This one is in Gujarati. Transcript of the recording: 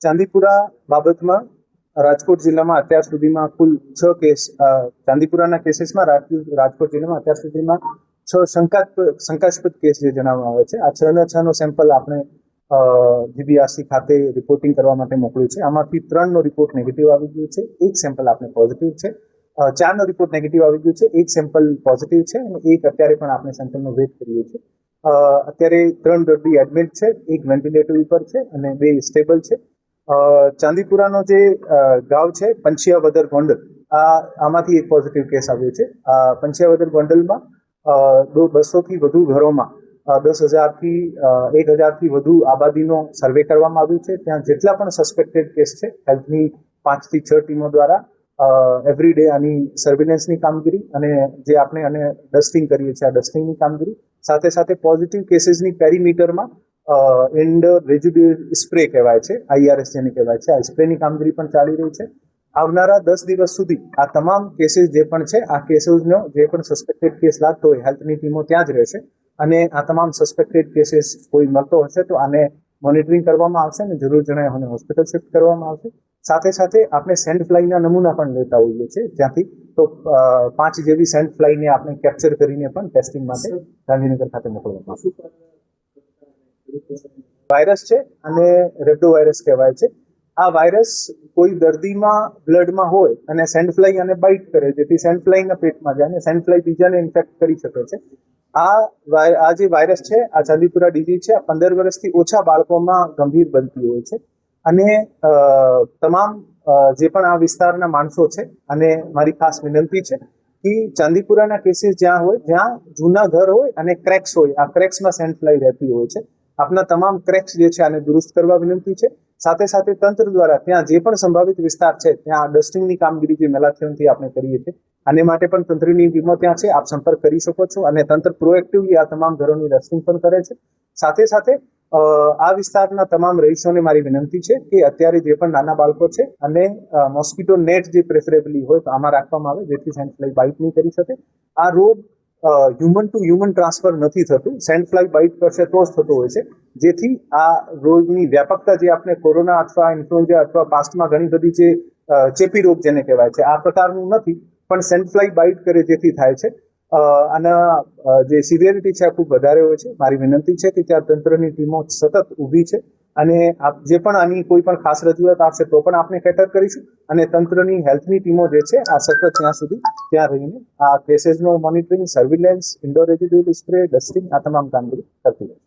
ચાંદીપુરા બાબતમાં રાજકોટ જિલ્લામાં અત્યાર સુધીમાં કુલ 6 કેસ, ચાંદીપુરાના કેસીસમાં રાજકોટ જિલ્લામાં અત્યાર સુધીમાં 6 શંકાસ્પદ કેસ જે જણાવવામાં આવે છે. આ 6 નો સેમ્પલ આપણે જીબીઆરસી ખાતે રિપોર્ટિંગ કરવા માટે મોકલ્યું છે. આમાંથી 3નો રિપોર્ટ નેગેટિવ આવી ગયો છે, 1 સેમ્પલ આપણે પોઝિટિવ છે, 4નો રિપોર્ટ નેગેટિવ આવી ગયું છે, 1 સેમ્પલ પોઝિટિવ છે અને 1 અત્યારે પણ આપણે સેમ્પલનો વેટ કરીએ છીએ. અત્યારે 3 દર્દી એડમિટ છે, 1 વેન્ટિલેટર ઉપર છે અને 2 સ્ટેબલ છે. ચાંદીપુરાનો જે ગાંવ છે પંચિયાવદર ગોંડલ, આમાંથી 1 પોઝિટિવ કેસ આવ્યો છે. પંચિયાવદર ગોંડલમાં 200થી વધુ ઘરોમાં 10,000થી 1,000થી વધુ આબાદીનો સર્વે કરવામાં આવ્યું છે. ત્યાં જેટલા પણ સસ્પેક્ટેડ કેસ છે, હેલ્થની 5 થી 6 ટીમો દ્વારા એવરી ડે આની સર્વેલન્સની કામગીરી અને જે આપણે અને ડસ્ટિંગ કરીએ છીએ, આ ડસ્ટિંગની કામગીરી સાથે સાથે પોઝિટિવ કેસીસની પેરીમીટરમાં ઇન્ડોર રેઝિડ્યુઅલ સ્પ્રે કહેવાય છે, IRS જેને કહેવાય છે, આ સ્પ્રેની કામગીરી પણ ચાલી રહી છે. આવનારા 10 દિવસ સુધી આ તમામ કેસીસ જે પણ છે, આ કેસીસનો જે પણ સસ્પેક્ટેડ કેસ લાગતો હોય હેલ્થની ટીમો ત્યાં જ રહેશે અને આ તમામ સસ્પેક્ટેડ કેસીસ કોઈ મળતો હશે તો આને મોનિટરિંગ કરવામાં આવશે અને જરૂર જણાય અને હોસ્પિટલ શિફ્ટ કરવામાં આવશે. સાથે સાથે આપણે સેન્ડ ફ્લાયના નમૂના પણ લેતા હોઈએ છીએ ત્યાંથી, તો 5 જેવી સેન્ડ ફ્લાયને આપણે કેપ્ચર કરીને પણ ટેસ્ટિંગ માટે ગાંધીનગર ખાતે મોકલવામાં આવશે. વાયરસ છે અને રેબડો વાયરસ કહેવાય છે. આ વાયરસ કોઈ દર્દીમાં બ્લડમાં હોય અને સેન્ડ ફ્લાય અને બાઇટ કરે, જેથી સેન્ડ ફ્લાયના પેટમાં જાય અને સેન્ડ ફ્લાય બીજાને ઇન્ફેક્ટ કરી શકે છે. આ જે વાયરસ છે, આ ચાંદીપુરા ડિઝીઝ છે, આ 15 વર્ષથી ઓછા બાળકોમાં ગંભીર બનતી હોય છે અને તમામ જે પણ આ વિસ્તારના માણસો છે અને મારી ખાસ વિનંતી છે કે ચાંદીપુરાના કેસીસ જ્યાં હોય, જ્યાં જૂના ઘર હોય અને ક્રેક્સ હોય, આ ક્રેક્સમાં સેન્ડ ફ્લાય રહેતી હોય છે. આપના તમામ ક્રેક્સ જે છે આને દુરુસ્ત કરવા વિનંતી છે. સાથે સાથે તંત્ર દ્વારા ત્યાં જે પણ સંભવિત વિસ્તાર છે ત્યાં ડસ્ટિંગની કામગીરી જે મેલાથિયોનથી આપણે કરીએ છીએ, આને માટે પણ તંત્રની ટીમો ત્યાં છે, આપ સંપર્ક કરી શકો છો અને તંત્ર પ્રોએક્ટિવલી આ તમામ ઘરોની ડસ્ટિંગ પણ કરે છે. સાથે સાથે આ વિસ્તારના તમામ રહીશોને મારી વિનંતી છે કે અત્યારે જે પણ નાના બાળકો છે અને મોસ્કીટો નેટ જે પ્રેફરેબલી હોય તો આમાં રાખવામાં આવે, જેથી સેન્ડ ફ્લાય બાઇટ નહીં કરી શકે. આ રોગ હ્યુમન ટુ હ્યુમન ટ્રાન્સફર નથી થતું, સેન્ડ ફ્લાય બાઇટ કરશે તો જ થતો હોય છે, જેથી આ રોગની વ્યાપકતા જે આપણે કોરોના અથવા ઇન્ફ્લુએન્ઝા અથવા પાસ્ટમાં ઘણી બધી જે ચેપી રોગ જેને કહેવાય છે, આ પ્રકારનું નથી, પણ સેન્ડ ફ્લાય બાઇટ કરે જેથી થાય છે. આના જે સિવિયરિટી છે આ ખૂબ વધારે હોય છે. મારી વિનંતી છે કે ત્યાં તંત્રની ટીમો સતત ઊભી છે અને જે પણ આની કોઈ પણ ખાસ રજૂઆત આવશે તો પણ આપણે કેટર કરીશું અને તંત્રની હેલ્થની ટીમો જે છે આ સતત ત્યાં સુધી ત્યાં રહીને આ કેસીસનો monitoring, surveillance, indoor residual spray, dusting, આ તમામ કામગીરી કરતી રહેશે.